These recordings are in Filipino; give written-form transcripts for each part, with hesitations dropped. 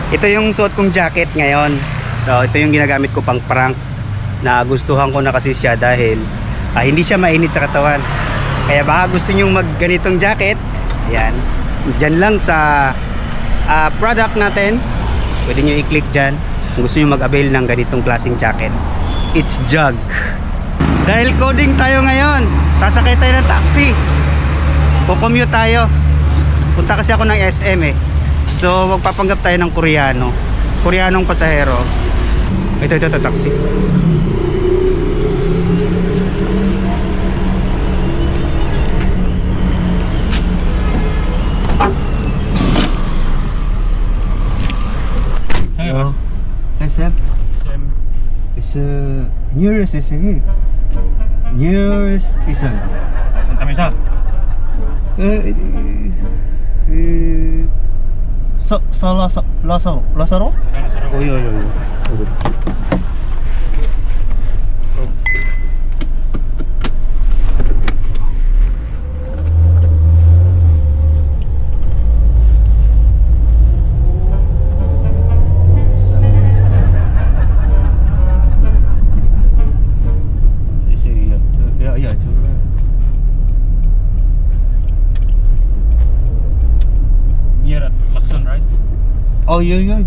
Ito yung suot kong jacket ngayon. So, ito yung ginagamit ko pang prank. Nagustuhan ko na kasi siya dahil hindi siya mainit sa katawan. Kaya baka gusto nyo mag ganitong jacket, ayan, dyan lang sa product natin. Pwede nyo i-click dyan kung gusto nyo mag-avail ng ganitong klaseng jacket. It's Jug. Dahil coding tayo ngayon, sasakay tayo ng taxi. Commute tayo. Punta kasi ako ng SM eh. So magpapanggap tayo ng Koreanong pasahero. Ito taxi. Hello. SM. SM. It's nearest is here. Nearest station. Santa Mesa. Lazaro? Oh, yeah. Yeah, to Near at Lacson, right? Oh, yeah.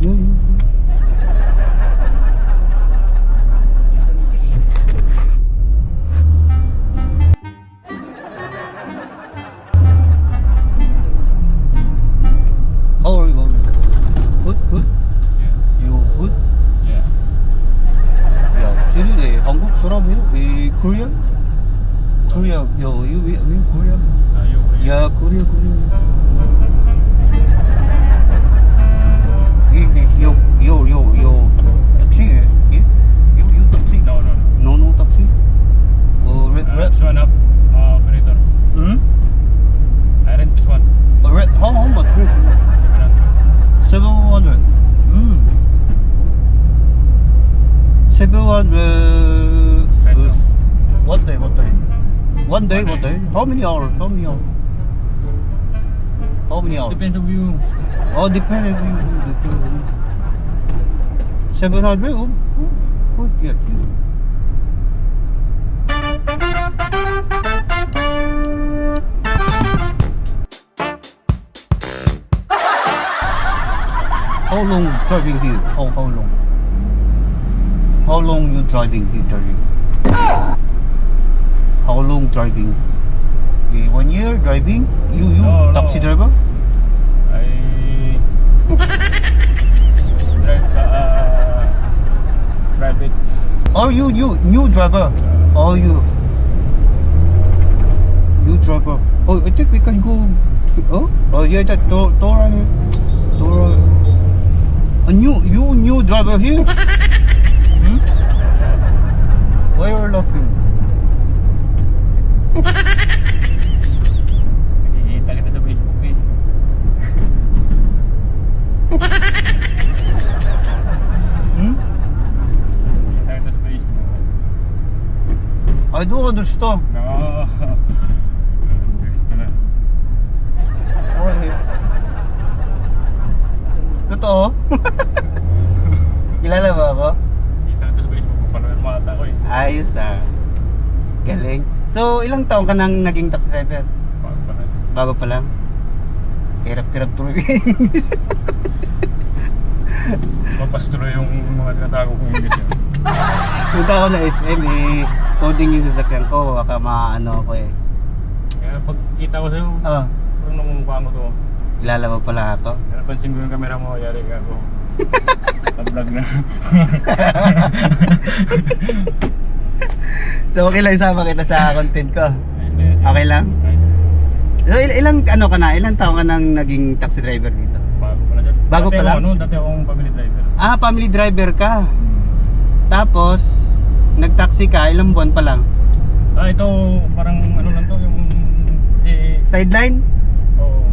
How are you going? Good? Yeah. You good? Yeah. 야, 쟤네 한국 사람이에요? Korean? Korean, you Korean? You. Yeah, Korean. Yo, taxi eh? Yeah? You taxi? No. No taxi? Oh, red? This one up. Operator. Hmm? I rent this one. Red, how much red? 700. 700. Peso. What day? One day? How many hours? How many It hours? depends on you. Oh, depends on you. 700? Oh, good, yeah, too. How long driving here? How long? How long you driving here? How long driving? 1 year driving? You No. taxi driver? I drive it. Oh, you new driver? Oh, you new driver? Oh, I think we can go. Oh yeah, that door right here. Door. A new driver here? Hmm? Why are you laughing? Nakikita kita sa Facebook eh. Hmm? Nakikita kita sa Facebook. I don't understand. No. Gusto na. Why? Totoo? Kilala ba ako? Nakikita kita sa Facebook. Panood mga ata ko eh. Ayos ah. Galing. So, ilang taon ka nang naging taxi driver? Bago pa na. Bago pa lang? Hirap tuloy. Mapastuloy yung mga tinatago kong English yun. Punta ako na SM coding yung sasakyan ko. Baka maano ako eh. Kaya pag kita ko sa'yo, Oh, parang namumukha mo to. kilala mo pala ako. Kaya napansin ko yung camera mo, yari ka ako. Nag-vlog na. So, okay lang isama kita sa content ko. Okay lang? So, ilang taon ka nang naging taxi driver dito? Bago pa na dyan. Bago Dati pa lang? Dati akong family driver. Ah, family driver ka. Tapos, nag-taxi ka, ilang buwan pa lang? Ito parang ano lang to, yung Sideline? oo.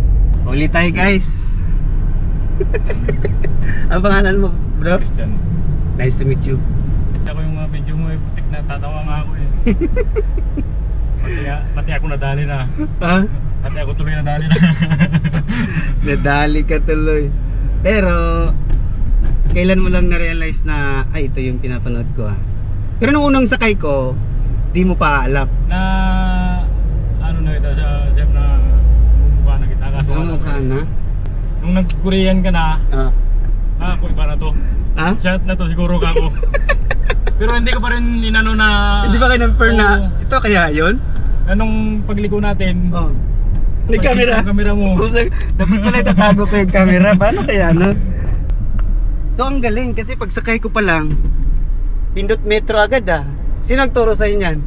Huli tayo guys. Ang pangalan mo, bro? Christian. Nice to meet you. Ako yung mga video mo, putik na tatawa nga ako eh. Pati ako nadali na. Ha? Pati ako tuloy nadali na. Nadali ka tuloy. Pero, kailan mo lang na-realize na, ay, ito yung pinapanood ko ah. Pero nung unang sakay ko, di mo pa alam. Na ano na kita sa chef na mumukha na kita kaso Mukha na? nung nag-Korean ka na Ah. ako iba na to Ha? shot na to siguro ka ako pero hindi ko pa rin inano na Hindi ba kinonfirm na, Oo. ito kaya yun? Anong pagliko natin Oh. May camera. yung camera mo Dapat pala itatago ko yung camera. Paano kaya, no? So, ang galing kasi pagsakay ko pa lang, pindot metro agad ah. Sino nagturo sa'yo niyan?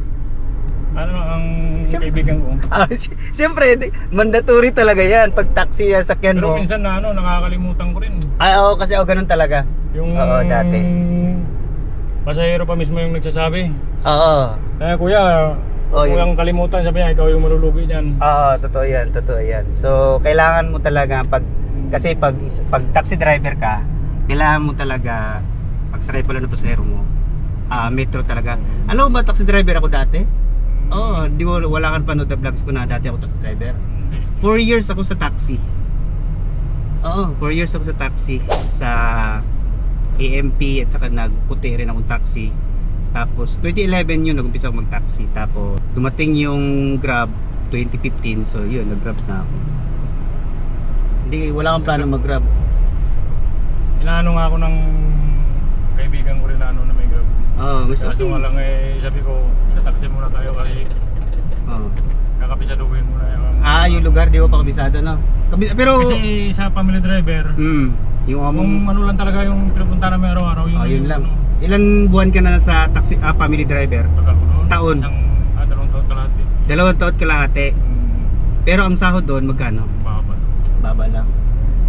ano ang Siyempre. kaibigan ko Ah, siyempre, mandatory talaga yan. Pag taxi sakyan pero mo. minsan na ano nakakalimutan ko rin Ay, oo, kasi ganun talaga. yung Oo, dati. pasahero pa mismo yung nagsasabi Oo. kuya Oh, kung yun. ang kalimutan sabi niya ikaw yung malulugi niyan Oo, totoo yan, totoo yan. So, kailangan mo talaga kasi pag taxi driver ka, kailangan mo talaga pagsakay pala ng pasahero mo, metro talaga. Alam mo ba, taxi driver ako dati? Oo, di mo wala kang panood na vlogs ko na dati ako taxi driver. 4 years ako sa taxi. Oo, 4 years ako sa taxi sa AMP at saka nagputi rin akong taxi. Tapos 2011 yun nag-umpisa ako mag-taxi. Tapos dumating yung Grab 2015. So yun, nag-Grab na ako. Hindi, wala kang plano mag-Grab. inaano nga ako ng kaibigan ko rin na ano na may grab Oo, mas kaso okay. nga lang sabi ko sa taxi muna tayo kasi Oo. kakapisaduhin muna Yung lugar di ko pa kabisado, no? Pero kasi sa family driver yung kung among ano lang talaga yung pinupunta namin araw-araw yun lang. ano, Ilan buwan ka na sa taxi family driver? tagal ko doon. Taon. Isang dalawang taon kalahati 2 taon kalahati. Pero ang sahod doon magkano? baba Baba lang.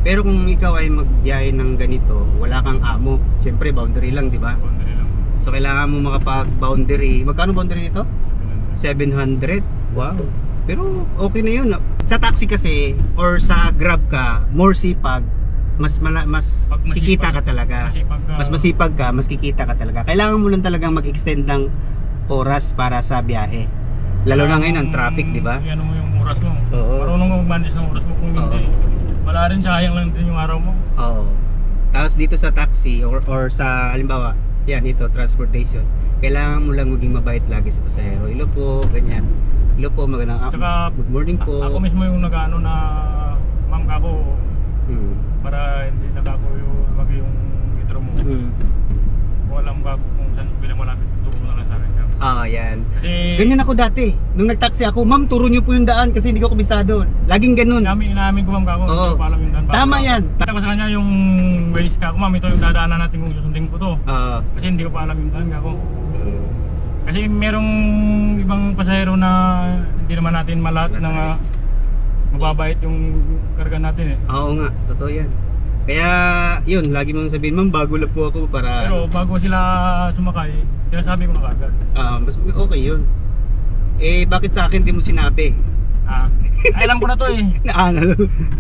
Pero kung ikaw ay magbiyahe ng ganito, wala kang amo. Siyempre boundary lang, di ba? boundary lang So kailangan mo makapag-boundary. Magkano boundary nito? 700. Wow. Pero okay na 'yun. Sa taxi kasi or sa Grab ka, more sipag, mas Pag masipag- kikita ka talaga. masipag ka Mas masipag ka, mas kikita ka talaga. Kailangan mo lang talagang mag-extend ng oras para sa biyahe. Lalo na ngayon ang traffic, di ba? ano mo yung oras mo Oo. marunong mo mag-manage ng oras mo kung hindi wala rin sayang lang din yung araw mo Oo. Tapos dito sa taxi or sa halimbawa, yan ito transportation. Kailangan mo lang maging mabait lagi sa pasahero. Hello po, ganyan. Hello po, magandang Tsaka, good morning po. ako mismo yung nag-ano na ma'am kako Hmm. para hindi nagako yung lumaki yung metro mo Hmm. kung alam ka kung saan bilang malapit turo mo na lang sa akin ka Yan. kasi Ganyan ako dati. Nung nag-taxi ako, ma'am, turo niyo po yung daan kasi hindi ko kabisado. Laging ganun. inamin ko ma'am kako Oo. hindi ko pa alam yung daan Tama yan. Tata ko sa kanya yung ways kako ma'am ito yung dadaanan natin kung susundin ko to kasi hindi ko pa alam yung daan kako kasi merong ibang pasahero na hindi naman natin malat na mababait yung karga natin Oo nga, totoo yan. Kaya, yun, lagi mong sabihin, ma'am, bago lang po ako para... pero bago sila sumakay sinasabi ko na kagad mas okay yun. Bakit sa akin di mo sinabi? alam ko na to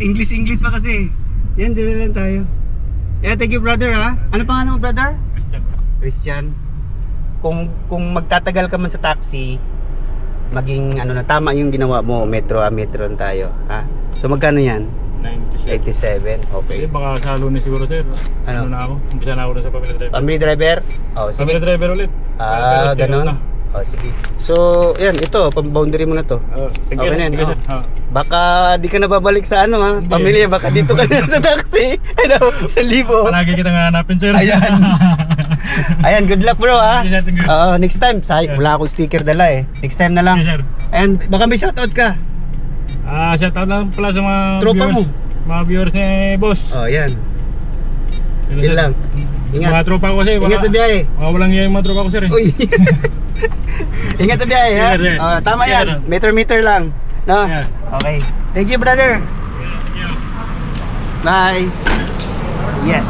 English pa kasi. Yan, dito lang tayo. Yeah, thank you brother ha. Ano pangalan mo brother? Christian Christian. Kung magtatagal ka man sa taxi, maging tama yung ginawa mo, metro na tayo, ha? So magkano yan? 97 87, okay. baka sa Lunes siguro sir Ano? na ako umpisa na ako na sa family driver Family driver? Oh, sige. family driver ulit Pero still Ganon? na. Oh, sige. So, yan, ito, pang-boundary mo na to. Okay na yan, sir. Baka di ka na babalik sa ha? Hindi. Pamilya, baka dito ka na sa taxi. Sa libo. Palagi kita nga hanapin sir Ayan. Ayan, good luck bro ha. Sige, sir, thank you. Next time, wala akong sticker dala eh. Next time na lang. Okay, sir. And baka may shoutout ka. Shout out lang pala sa mga Tropa viewers, mga viewers ni boss. Yan. Yun, Yun sir. lang. Ingat. Mga tropa ko kasi. Ingat sa biyahe. Walang iya yung mga tropa ko sir. Uy. Ingat sa biyahe ha. Sir, sir. Tama Yeah, yan. sir. Meter lang. No? Yeah. Okay. Thank you brother. Thank you. Bye. Yes.